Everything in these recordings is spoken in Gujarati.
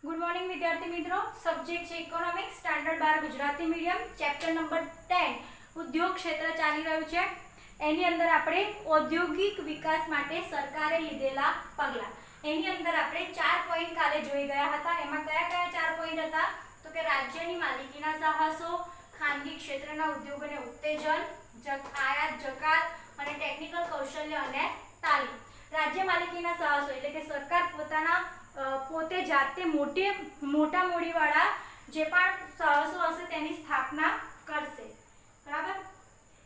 ગુડ મોર્નિંગ વિદ્યાર્થી મિત્રો, સબ્જેક્ટ છે economics, standard 12 Gujarati medium, chapter number 10 ઉદ્યોગ ક્ષેત્ર ચાલી રહ્યું છે. એની અંદર આપણે ઔદ્યોગિક વિકાસ માટે સરકારે લીધેલા પગલાં, એની અંદર આપણે 4 પોઈન્ટ કાલે જોઈ ગયા હતા. એમાં કયા કયા 4 પોઈન્ટ હતા? તો કે રાજ્યની માલિકીના સાહસો, ખાનગી ક્ષેત્રના ઉદ્યોગોને ઉત્તેજન, આયાત જકાત અને ટેકનિકલ કૌશલ્ય અને તાલીમ. રાજ્ય માલિકીના સાહસો એટલે કે સરકાર પોતે જાતે મોટા મૂડીવાળા જે પણ સાહસો હશે તેની સ્થાપના કરશે, બરાબર.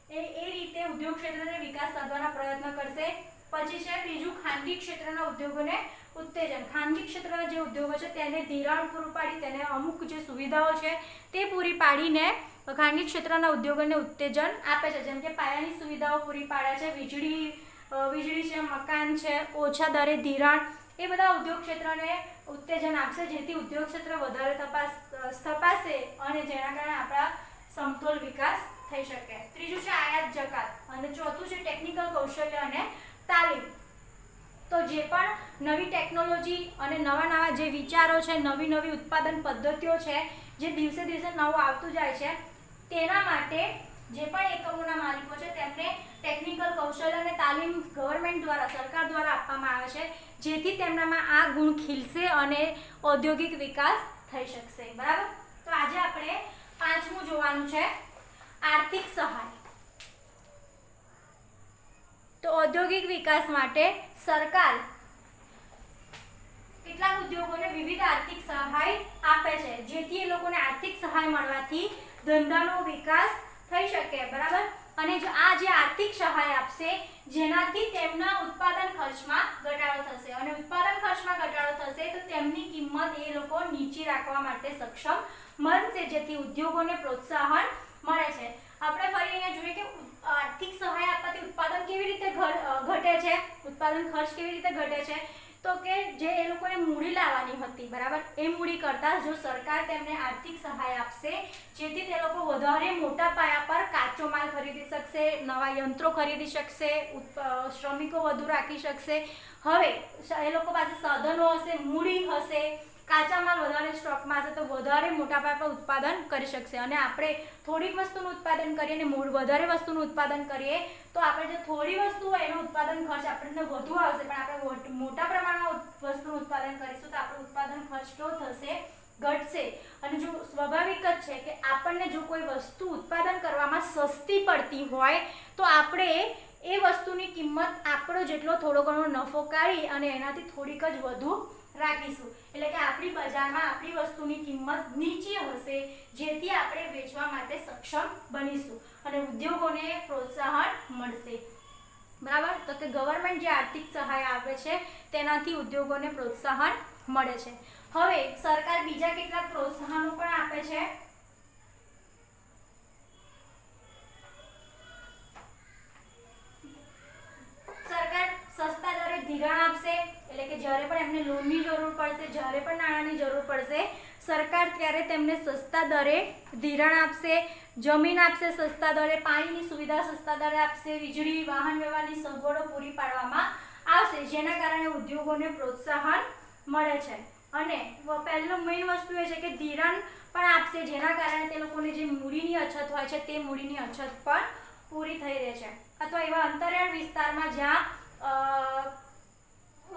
એ રીતે ઉદ્યોગ ક્ષેત્રને વિકાસ સાધવાના પ્રયત્ન કરશે. પછી છે બીજું, ખાનગી ક્ષેત્રના ઉદ્યોગોને ઉત્તેજન. ખાનગી ક્ષેત્રના જે ઉદ્યોગો છે તેને ધિરાણ પૂરું પાડી, તેને અમુક જે સુવિધાઓ છે તે પૂરી પાડીને ખાનગી ક્ષેત્રના ઉદ્યોગોને ઉત્તેજન આપે છે. જેમ કે પાયાની સુવિધાઓ પૂરી પાડે છે, વીજળી છે, મકાન છે, ઓછા દરે ધિરાણ, એ બધા ઉદ્યોગ ક્ષેત્રને ઉત્તેજન આપશે, જેથી ઉદ્યોગ ક્ષેત્ર વધારે સ્થપાશે અને જેના કારણે આપણા સમતોલ વિકાસ થઈ શકે. ત્રીજું છે આયાત જકાત અને ચોથું છે ટેકનિકલ કૌશલ્ય અને તાલીમ. તો જે પણ નવી ટેકનોલોજી અને નવા જે વિચારો છે, નવી ઉત્પાદન પદ્ધતિઓ છે, જે દિવસે દિવસે નવું આવતું જાય છે, તેના માટે જે પણ એકમોના માલિકો છે તેમને ટેકનિકલ કૌશલ્ય અને તાલીમ ગવર્મેન્ટ દ્વારા, સરકાર દ્વારા આપવામાં આવે છે, જેથી તેમનામાં આ ગુણ ખીલશે અને ઔદ્યોગિક વિકાસ થઈ શકશે, બરાબર. તો આજે આપણે પાંચમું જોવાનું છે, આર્થિક સહાય. તો ઔદ્યોગિક વિકાસ માટે સરકાર કેટલાક ઉદ્યોગોને વિવિધ આર્થિક સહાય આપે છે, જેથી એ લોકોને આર્થિક સહાય મળવાથી ધંધાનો વિકાસ થઈ શકે, બરાબર. અને જો આ જે આર્થિક સહાય આપશે, જેનાથી તેમના ઉત્પાદન ખર્ચમાં ઘટાડો થશે, અને ઉત્પાદન ખર્ચમાં ઘટાડો થશે તો તેમની કિંમત એ લોકો નીચી રાખવા માટે સક્ષમ બનશે, જેથી ઉદ્યોગોને પ્રોત્સાહન મળે છે. આપણે ફરી અહીંયા જોઈએ કે આર્થિક સહાય આપવાથી ઉત્પાદન કેવી રીતે ઘટે છે, ઉત્પાદન ખર્ચ કેવી રીતે ઘટે છે? તો કે જે એ લોકોને મૂડી લાવવાની હતી, બરાબર, એ મૂડી કરતાં જો સરકાર તેમને આર્થિક સહાય આપશે, જેથી તે લોકો વધારે મોટા પાયા પર કાચો માલ ખરીદી શકશે, નવા યંત્રો ખરીદી શકશે, શ્રમિકો વધુ રાખી શકશે. હવે એ લોકો પાસે સાધનો હશે, મૂડી હશે, કાચા માલ વધારે સ્ટોકમાં હશે, તો વધારે મોટા પાયા પર ઉત્પાદન કરી શકશે. અને આપણે થોડીક વસ્તુનું ઉત્પાદન કરીએ અને વધારે વસ્તુનું ઉત્પાદન કરીએ તો આપણે જે થોડી વસ્તુ હોય એનો ઉત્પાદન ખર્ચ આપણને વધુ આવશે, પણ આપણે મોટા પ્રમાણમાં વસ્તુનું ઉત્પાદન કરીશું તો આપણું ઉત્પાદન ખર્ચ કેવો થશે? ઘટશે. અને જો સ્વાભાવિક જ છે કે આપણને જો કોઈ વસ્તુ ઉત્પાદન કરવામાં સસ્તી પડતી હોય તો આપણે એ વસ્તુની કિંમત આપણો જેટલો થોડો ઘણો નફો કાઢી અને એનાથી થોડીક જ વધુ રાખીશું, એટલે કે આપણી બજારમાં આપણી વસ્તુની કિંમત નીચી હશે, જેથી આપણે વેચવા માટે સક્ષમ બનીશું અને ઉદ્યોગોને પ્રોત્સાહન મળશે, બરાબર. તો કે ગવર્મેન્ટ જે આર્થિક સહાય આપે છે તેનાથી ઉદ્યોગોને પ્રોત્સાહન મળે છે. હવે સરકાર બીજા કેટલાક પ્રોત્સાહનો પણ આપે છે. સરકાર સસ્તા દરે ધિરાણ આપશે, એટલે કે જ્યારે પણ એમને લોનની જરૂર પડશે, જ્યારે પણ નાણાંની જરૂર પડશે, સરકાર ત્યારે તેમને સસ્તા દરે ધિરાણ આપશે, જમીન આપશે સસ્તા દરે, પાણીની સુવિધા સસ્તા દરે આપશે, વીજળી, વાહન વ્યવહારની સગવડો પૂરી પાડવામાં આવશે, જેના કારણે ઉદ્યોગોને પ્રોત્સાહન મળે છે. અને પહેલું મેઇન વસ્તુ એ છે કે ધિરાણ પણ આપશે, જેના કારણે તે લોકોને જે મૂડીની અછત હોય છે તે મૂડીની અછત પણ પૂરી થઈ રહે છે. અથવા એવા અંતરિયાળ વિસ્તારમાં જ્યાં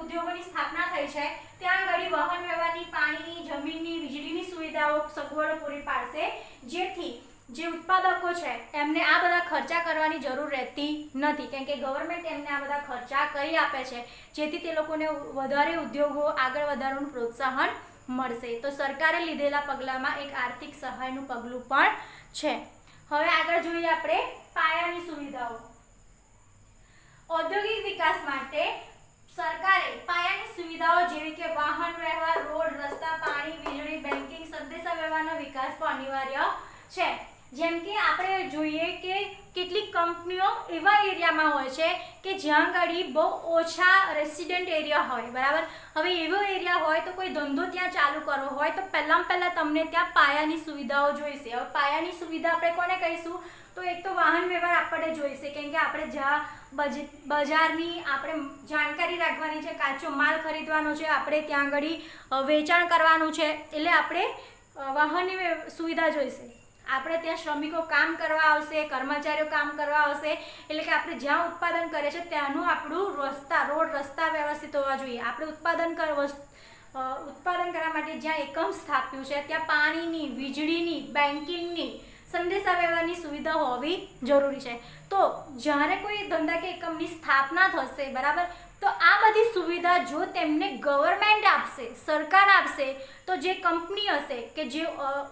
ઉદ્યોગોની સ્થાપના થઈ છે ત્યાં આગળ વાહન વ્યવહારની, પાણીની, જમીનની, વીજળીની સુવિધાઓ, સગવડો પૂરી પાડશે, જેથી જે ઉત્પાદકો છે એમને આ બધા ખર્ચા કરવાની જરૂર રહેતી નથી, કેમ કે ગવર્મેન્ટ એમને આ બધા ખર્ચા કરી આપે છે, જેથી તે લોકોને વધારે ઉદ્યોગો આગળ વધારવાનું પ્રોત્સાહન મળશે. તો સરકારે લીધેલા પગલામાં એક આર્થિક સહાયનું પગલું પણ છે. હવે આગળ જોઈએ આપણે પાયાની સુવિધાઓ. ઔદ્યોગિક વિકાસ માટે સરકારે પાયાની સુવિધાઓ જેવી કે વાહન વ્યવહાર, રોડ, રસ્તા, પાણી, વીજળી, બેન્કિંગ, સંદેશા વ્યવહારનો વિકાસ પણ અનિવાર્ય છે. જેમ કે આપણે જોઈએ કે કેટલીક કંપનીઓ એવા એરિયામાં હોય છે કે જ્યાં આગળ બહુ ઓછા રેસિડેન્ટ એરિયા હોય, બરાબર. હવે એવો એરિયા હોય તો કોઈ ધંધો ત્યાં ચાલુ કરવો હોય તો પહેલાં તમને ત્યાં પાયાની સુવિધાઓ જોઈશે. હવે પાયાની સુવિધા આપણે કોને કહીશું? તો એક તો વાહન વ્યવહાર આપણને જોઈશે, કેમ કે આપણે જ્યાં બજારની આપણે જાણકારી રાખવાની છે, કાચો માલ ખરીદવાનો છે, આપણે ત્યાં આગળ વેચાણ કરવાનું છે, એટલે આપણે વાહનની સુવિધા જોઈશે. આપણે ત્યાં શ્રમિકો કામ કરવા આવશે, કર્મચારીઓ કામ કરવા આવશે, એટલે કે આપણે જ્યાં ઉત્પાદન કરે છે ત્યાંનું આપણું રોડ રસ્તા વ્યવસ્થિત હોવા જોઈએ. આપણે ઉત્પાદન કરવા માટે જ્યાં એકમ સ્થાપ્યું છે ત્યાં પાણીની, વીજળીની, બેન્કિંગની, સંદેશા વ્યવહારની સુવિધા હોવી જરૂરી છે. તો જ્યારે કોઈ ધંધા કે એકમની સ્થાપના થશે, બરાબર, તો આ બધી સુવિધા જો તેમને ગવર્મેન્ટ આપશે, સરકાર આપશે, તો જે કંપની હશે કે જે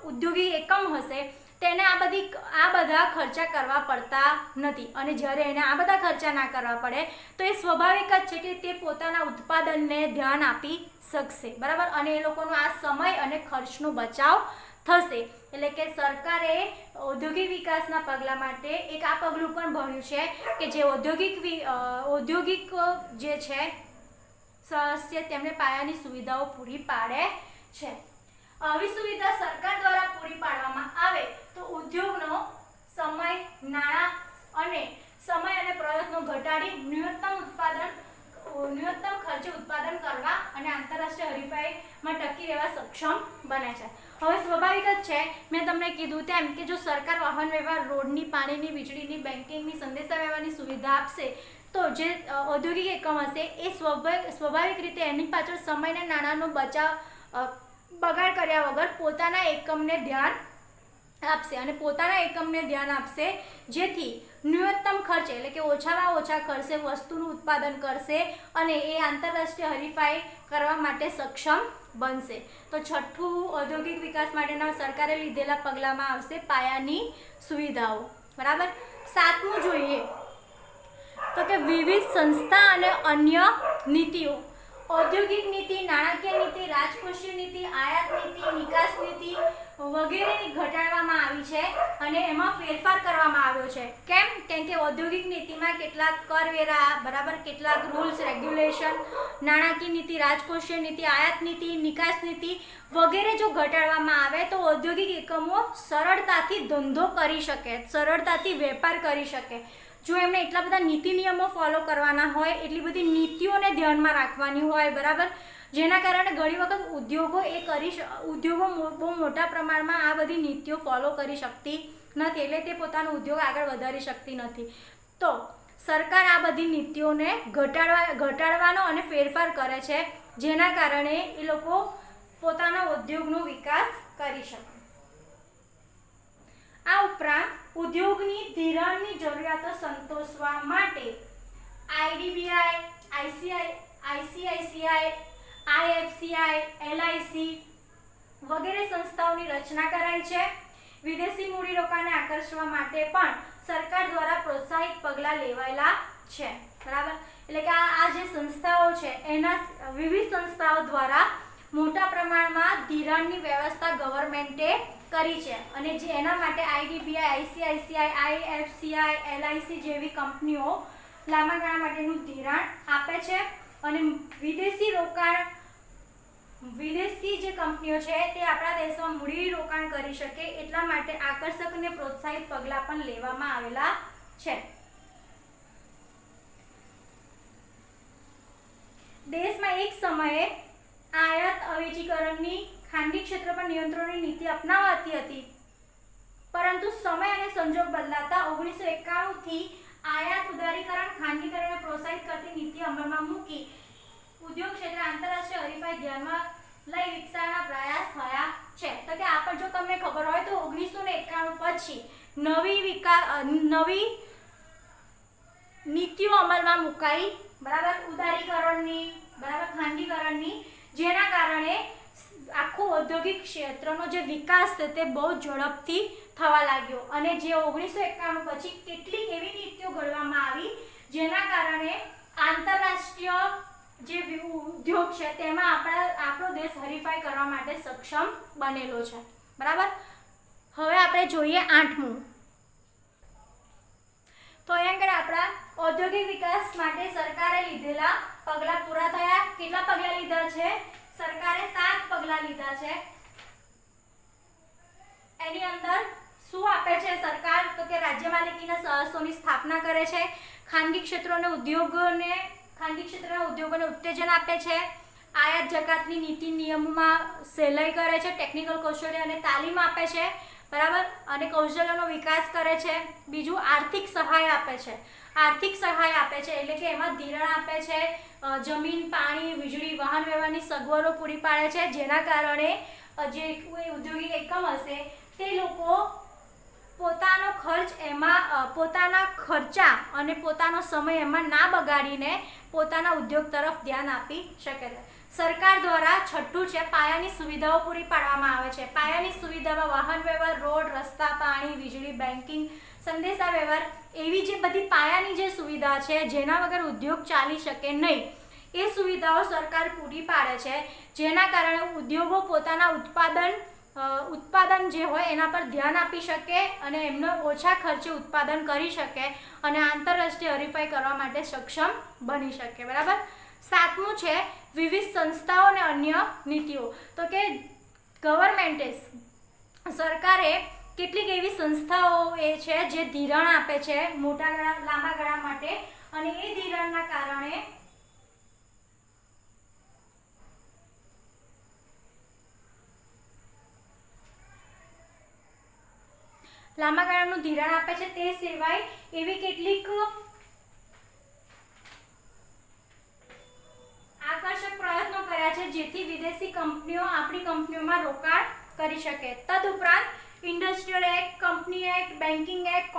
ઉદ્યોગિક એકમ હશે તેને આ બધા ખર્ચા કરવા પડતા નથી. અને જ્યારે એને આ બધા ખર્ચા ના કરવા પડે તો એ સ્વાભાવિક જ છે કે તે પોતાના ઉત્પાદનને ધ્યાન આપી શકશે, બરાબર, અને એ લોકોનો આ સમય અને ખર્ચનો બચાવ થશે. એટલે કે સરકારે ઔદ્યોગિક વિકાસના પગલા માટે એક આ પગલું પણ ભર્યું છે કે જે ઔદ્યોગિક જે છે તેમને પાયાની સુવિધાઓ પૂરી પાડે છે. આવી સુવિધા સરકાર દ્વારા પૂરી પાડવામાં આવે તો ઉદ્યોગનો સમય, નાણાં અને પ્રયત્નો ઘટાડી ન્યૂનતમ ખર્ચે ઉત્પાદન કરવા અને આંતરરાષ્ટ્રીય હરીફાઈમાં ટકી રહેવા સક્ષમ બને છે. હવે સ્વાભાવિક જ છે, મેં તમને કીધું તેમ કે જો સરકાર વાહન વ્યવહાર, રોડની, પાણીની, વીજળીની, બેન્કિંગની, સંદેશા વ્યવહારની સુવિધા આપશે તો જે ઔદ્યોગિક એકમ હશે એ સ્વાભાવિક રીતે એની પાછળ સમય અને નાણાંનો બગાડ કર્યા વગર પોતાના એકમને ધ્યાન આપશે, જેથી ન્યૂનતમ ખર્ચે એટલે કે ઓછામાં ઓછા ખર્ચે વસ્તુનું ઉત્પાદન કરશે અને એ આંતરરાષ્ટ્રીય હરીફાઈ કરવા માટે સક્ષમ બનશે. તો છઠ્ઠું ઔદ્યોગિક વિકાસ માટેના સરકારે લીધેલા પગલામાં આવશે પાયાની સુવિધાઓ, બરાબર. સાતમું જોઈએ તો કે વિવિધ સંસ્થા અને અન્ય નીતિઓ. ઔદ્યોગિક નીતિ, નાણાકીય નીતિ, રાજકોષીય નીતિ, આયાત નીતિ, નિકાસ નીતિ વગેરેની ઘટાડવામાં આવી છે અને એમાં ફેરફાર કરવામાં આવ્યો છે. કેમ કે ઔદ્યોગિક નીતિમાં કેટલાક કરવેરા, બરાબર, કેટલાક રૂલ્સ રેગ્યુલેશન, નાણાકીય નીતિ, રાજકોષીય નીતિ, આયાત નીતિ, નિકાસ નીતિ વગેરે જો ઘટાડવામાં આવે તો ઔદ્યોગિક એકમો સરળતાથી ધંધો કરી શકે, સરળતાથી વેપાર કરી શકે. જો એમને એટલા બધા નીતિ નિયમો ફોલો કરવાના હોય, એટલી બધી નીતિઓને ધ્યાનમાં રાખવાની હોય, બરાબર, જેના કારણે ઘણી વખત ઉદ્યોગો બહુ મોટા પ્રમાણમાં આ બધી નીતિઓ ફોલો કરી શકતી નથી, એટલે તે પોતાનો ઉદ્યોગ આગળ વધારી શકતી નથી. તો સરકાર આ બધી નીતિઓને ઘટાડવાનો અને ફેરફાર કરે છે, જેના કારણે એ લોકો પોતાના ઉદ્યોગનો વિકાસ કરી શકે. આ ઉપરાંત ઉદ્યોગની ધિરાણની જરૂરિયાતો સંતોષવા માટે આઈડીબીઆઈ, આઈસીઆઈસીઆઈ, આઈએફસીઆઈ, એલઆઈસી વગેરે સંસ્થાઓની રચના કરાઈ છે. વિદેશી મૂડીરોકાણને આકર્ષવા માટે પણ સરકાર દ્વારા પ્રોત્સાહિત પગલાં લેવાયેલા છે, બરાબર. એટલે કે આ જે સંસ્થાઓ છે એના વિવિધ સંસ્થાઓ દ્વારા મોટા પ્રમાણમાં ધિરાણની વ્યવસ્થા ગવર્મેન્ટે કરી છે અને જે એના માટે આઈડીબીઆઈ, આઈસીઆઈસીઆઈ, આઈએફસીઆઈ, એલઆઈસી જેવી કંપનીઓ લાંબા ગાળા માટેનું ધિરાણ આપે છે અને વિદેશી જે કંપનીઓ છે તે આપણા દેશમાં મૂડી રોકાણ કરી શકે એટલા માટે આકર્ષક અને પ્રોત્સાહિત પગલાં પણ લેવામાં આવેલા છે. દેશમાં એક સમયે આયાત અવેજીકરણની ખાનગી ક્ષેત્ર પર નિયંત્રણની નીતિ અપનાવાતી હતી, પરંતુ સમય અને સંજોગ બદલાતા 1991 થી આયાત ઉદારીકરણ, ખાનગીકરણને પ્રોત્સાહિત કરતી નીતિ અમલમાં મૂકી ઉદ્યોગ ક્ષેત્રે આંતરરાષ્ટ્રીય હરીફાઈ ધ્યાનમાં લઈ વિકસાવવાના પ્રયાસ થયા છે. તો કે આ પણ જો તમને ખબર હોય તો 1991 પછી નવી નીતિઓ અમલમાં મુકાઈ, બરાબર, ઉદારીકરણની, બરાબર, ખાનગીકરણની, જેના કારણે આખો ઔદ્યોગિક ક્ષેત્રનો જે વિકાસ છે તે બહુ ઝડપથી થવા લાગ્યો અને જે 1991 પછી કેટલીક એવી નીતિઓ ઘડવામાં આવી જેના કારણે આંતરરાષ્ટ્રીય જે ઉદ્યોગ છે તેમાં આપણો દેશ હરીફાઈ કરવા માટે સક્ષમ બનેલો છે, બરાબર. હવે આપણે જોઈએ 8મું. તો અહીંયા આગળ આપણા ઔદ્યોગિક વિકાસ માટે સરકારે લીધેલા પગલાં પૂરા થયા. કેટલા પગલાં લીધા છે? સરકારે 7 પગલાં લીધા છે. એની અંદર શું આપે છે સરકાર? તો કે રાજ્ય માલિકીના સાહસોની સ્થાપના કરે છે, ખાનગી ક્ષેત્રના ઉદ્યોગોને ઉત્તેજન આપે છે, આયાત જકાતની નીતિ નિયમોમાં સહેલાઈ કરે છે, ટેકનિકલ કૌશલ્ય અને તાલીમ આપે છે, બરાબર, અને કૌશલ્યનો વિકાસ કરે છે. બીજું આર્થિક સહાય આપે છે. આર્થિક સહાય આપે છે એટલે કે એમાં ધિરાણ આપે છે, જમીન, પાણી, વીજળી, વાહન વ્યવહારની સગવડો પૂરી પાડે છે, જેના કારણે જે કોઈ ઔદ્યોગિક એકમ હશે તે લોકો પોતાનો ખર્ચ એમાં પોતાના ખર્ચા અને પોતાનો સમય એમાં ના બગાડીને પોતાના ઉદ્યોગ તરફ ધ્યાન આપી શકે છે. સરકાર દ્વારા છઠ્ઠું છે પાયાની સુવિધાઓ પૂરી પાડવામાં આવે છે. પાયાની સુવિધામાં વાહન વ્યવહાર, રોડ, રસ્તા, પાણી, વીજળી, બેન્કિંગ, સંદેશા વ્યવહાર એવી જે બધી પાયાની જે સુવિધા છે જેના વગર ઉદ્યોગ ચાલી શકે નહીં એ સુવિધાઓ સરકાર પૂરી પાડે છે, જેના કારણે ઉદ્યોગો પોતાના ઉત્પાદન જે હોય એના પર ધ્યાન આપી શકે અને એમનો ઓછા ખર્ચે ઉત્પાદન કરી શકે અને આંતરરાષ્ટ્રીય હરીફાઈ કરવા માટે સક્ષમ બની શકે. બરાબર. સાતમું છે વિવિધ સંસ્થાઓ અને અન્ય નીતિઓ. તો કે ગવર્મેન્ટે સરકારે કેટલીક એવી સંસ્થાઓ એ છે જે ધિરાણ આપે છે લાંબા ગાળા માટે અને એ ધિરાણના કારણે લાંબા ગાળાનું ધિરાણ આપે છે. તે સિવાય એવી કેટલીક આકર્ષક પ્રયત્નો કર્યા છે જેથી વિદેશી કંપનીઓ આપણી કંપનીઓમાં રોકાણ કરી શકે. તદુપરાંત industrial act, company act, banking act,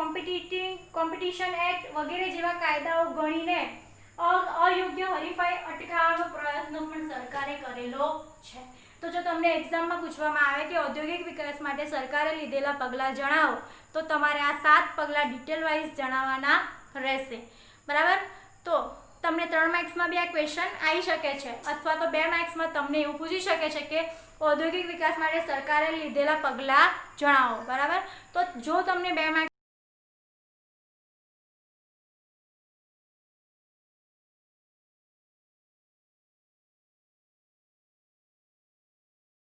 competition act વગેરે જેવા કાયદાઓ ગણીને અયોગ્ય હરીફાઈ અટકાવવાનો પ્રયત્ન પણ સરકારે કરેલો છે. તો જો તમને એક્ઝામમાં પૂછવામાં આવે કે ઔદ્યોગિક વિકાસ માટે સરકારે લીધેલા પગલાં જણાવો તો તમારે આ 7 પગલાં ડિટેલ વાઇઝ જણાવવાના રહેશે. બરાબર. તો તમને 3 માર્ક્સમાં બે ક્વેશ્ચન આવી શકે છે અથવા તો 2 માર્ક્સમાં તમને એવું પૂછી શકે છે કે ઔદ્યોગિક વિકાસ માટે સરકારે લીધેલા પગલાં જણાવો. બરાબર. તો જો તમને 2 માર્ક્સ